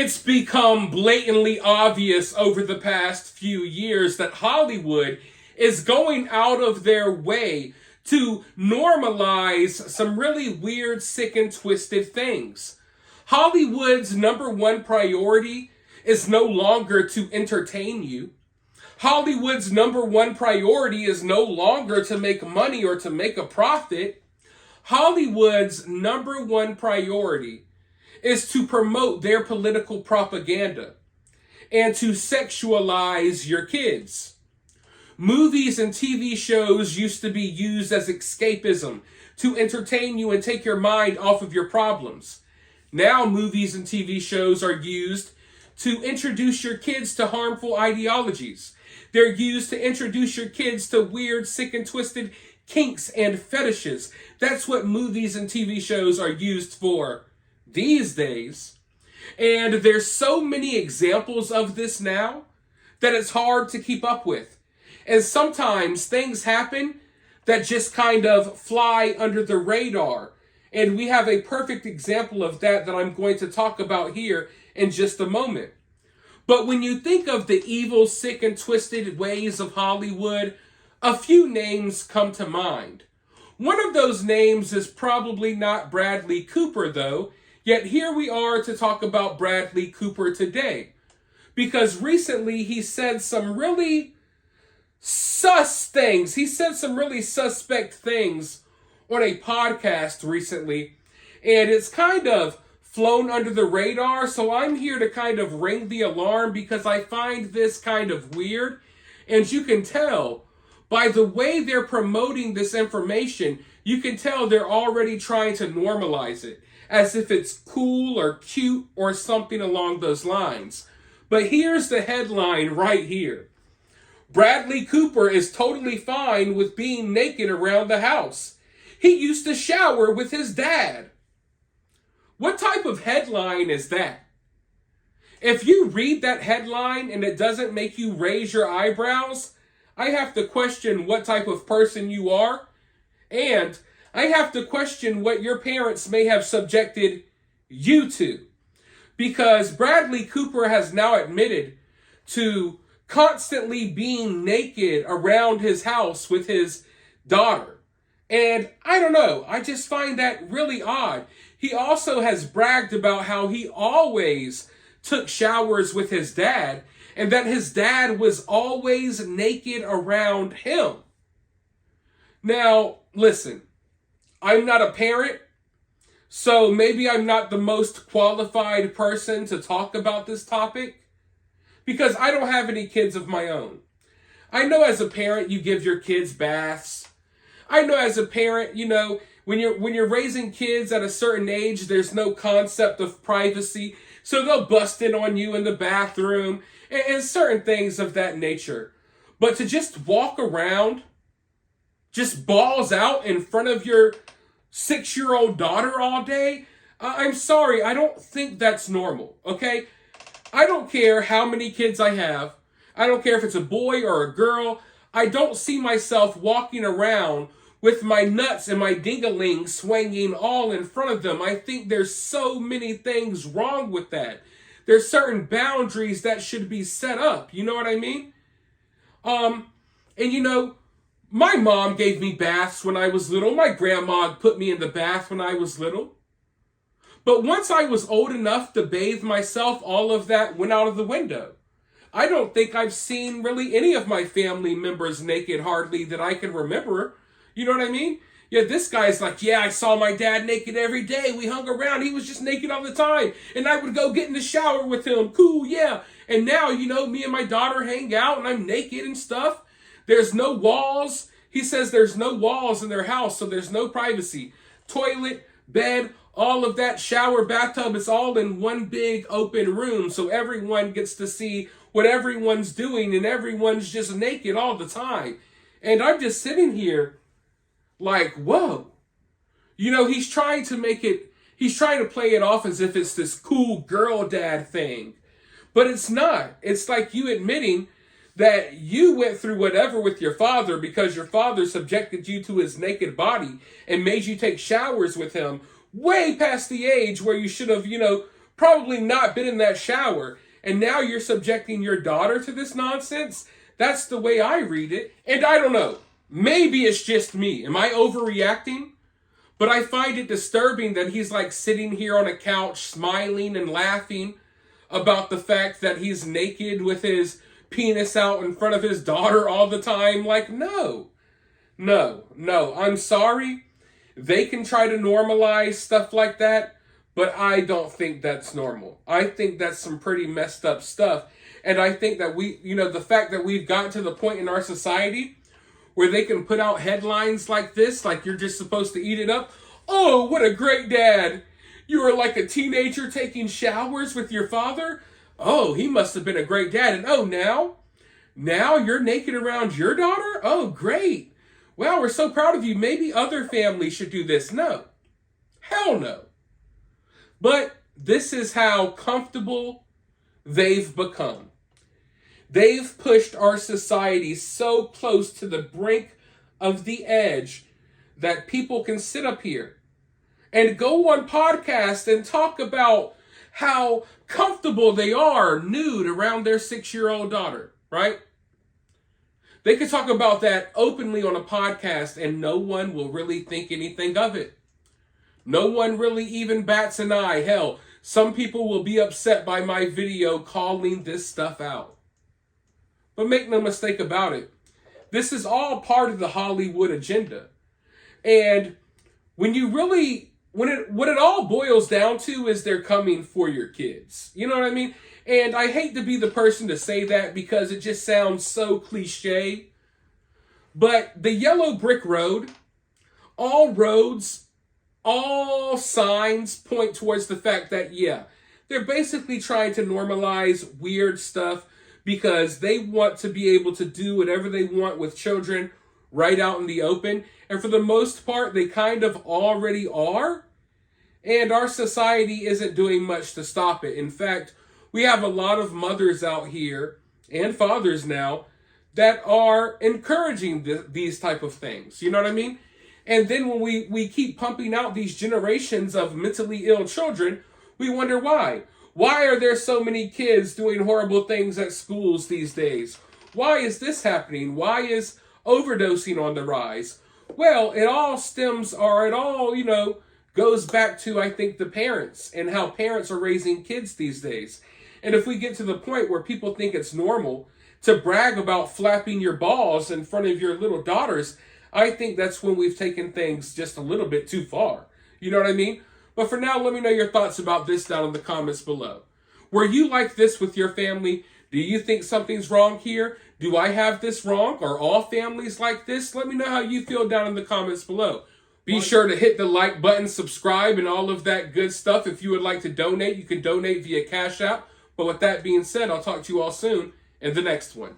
It's become blatantly obvious over the past few years that Hollywood is going out of their way to normalize some really weird, sick, and twisted things. Hollywood's number one priority is no longer to entertain you. Hollywood's number one priority is no longer to make money or to make a profit. Hollywood's number one priority is to promote their political propaganda and to sexualize your kids. Movies and TV shows used to be used as escapism to entertain you and take your mind off of your problems. Now movies and TV shows are used to introduce your kids to harmful ideologies. They're used to introduce your kids to weird, sick, and twisted kinks and fetishes. That's what movies and TV shows are used for these days. And there's so many examples of this now that it's hard to keep up with. And sometimes things happen that just kind of fly under the radar. And we have a perfect example of that I'm going to talk about here in just a moment. But when you think of the evil, sick, and twisted ways of Hollywood, a few names come to mind. One of those names is probably not Bradley Cooper, though. Yet here we are to talk about Bradley Cooper today. Because recently he said some really sus things. He said some really suspect things on a podcast recently. And it's kind of flown under the radar. So I'm here to kind of ring the alarm because I find this kind of weird. And you can tell by the way they're promoting this information, you can tell they're already trying to normalize it, as if it's cool or cute or something along those lines. But here's the headline right here. Bradley Cooper is totally fine with being naked around the house. He used to shower with his dad. What type of headline is that? If you read that headline and it doesn't make you raise your eyebrows, I have to question what type of person you are. And I have to question what your parents may have subjected you to. Because Bradley Cooper has now admitted to constantly being naked around his house with his daughter. And I don't know, I just find that really odd. He also has bragged about how he always took showers with his dad and that his dad was always naked around him. Now, listen. I'm not a parent, so maybe I'm not the most qualified person to talk about this topic because I don't have any kids of my own. I know as a parent you give your kids baths. I know as a parent, when you're raising kids at a certain age, there's no concept of privacy, so they'll bust in on you in the bathroom and certain things of that nature. But to just walk around, just balls out in front of your 6-year-old daughter all day, I'm sorry, I don't think that's normal, okay? I don't care how many kids I have. I don't care if it's a boy or a girl. I don't see myself walking around with my nuts and my ding-a-ling swinging all in front of them. I think there's so many things wrong with that. There's certain boundaries that should be set up. You know what I mean? My mom gave me baths when I was little. My grandma put me in the bath when I was little. But once I was old enough to bathe myself, all of that went out of the window. I don't think I've seen really any of my family members naked hardly that I can remember. You know what I mean? Yeah, this guy's like, yeah, I saw my dad naked every day. We hung around. He was just naked all the time. And I would go get in the shower with him. Cool, yeah. And now, me and my daughter hang out and I'm naked and stuff. There's no walls. He says there's no walls in their house, so there's no privacy. Toilet, bed, all of that, shower, bathtub, it's all in one big open room, so everyone gets to see what everyone's doing, and everyone's just naked all the time. And I'm just sitting here like, whoa. He's trying to play it off as if it's this cool girl dad thing. But it's not. It's like you admitting that you went through whatever with your father because your father subjected you to his naked body and made you take showers with him way past the age where you should have, probably not been in that shower, and now you're subjecting your daughter to this nonsense? That's the way I read it. And I don't know. Maybe it's just me. Am I overreacting? But I find it disturbing that he's like sitting here on a couch smiling and laughing about the fact that he's naked with his penis out in front of his daughter all the time. Like, no. I'm sorry. They can try to normalize stuff like that, but I don't think that's normal. I think that's some pretty messed up stuff. And I think that the fact that we've gotten to the point in our society where they can put out headlines like this, like you're just supposed to eat it up. Oh, what a great dad. You were like a teenager taking showers with your father. Oh, he must have been a great dad. And oh, now you're naked around your daughter? Oh, great. Well, we're so proud of you. Maybe other families should do this. No. Hell no. But this is how comfortable they've become. They've pushed our society so close to the brink of the edge that people can sit up here and go on podcasts and talk about how comfortable they are nude around their 6-year-old daughter, right? They could talk about that openly on a podcast and no one will really think anything of it. No one really even bats an eye. Hell, some people will be upset by my video calling this stuff out. But make no mistake about it, this is all part of the Hollywood agenda. And when you really, what it all boils down to is they're coming for your kids. You know what I mean? And I hate to be the person to say that because it just sounds so cliche. But the yellow brick road, all roads, all signs point towards the fact that, yeah, they're basically trying to normalize weird stuff because they want to be able to do whatever they want with children right out in the open. And for the most part, they kind of already are. And our society isn't doing much to stop it. In fact, we have a lot of mothers out here and fathers now that are encouraging these type of things. You know what I mean? And then when we keep pumping out these generations of mentally ill children, we wonder why. Why are there so many kids doing horrible things at schools these days? Why is this happening? Why is overdosing on the rise? Well, it all goes back to, I think, the parents and how parents are raising kids these days. And if we get to the point where people think it's normal to brag about flapping your balls in front of your little daughters, I think that's when we've taken things just a little bit too far. You know what I mean? But for now, let me know your thoughts about this down in the comments below. Were you like this with your family? Do you think something's wrong here? Do I have this wrong? Are all families like this? Let me know how you feel down in the comments below. Be sure to hit the like button, subscribe, and all of that good stuff. If you would like to donate, you can donate via Cash App. But with that being said, I'll talk to you all soon in the next one.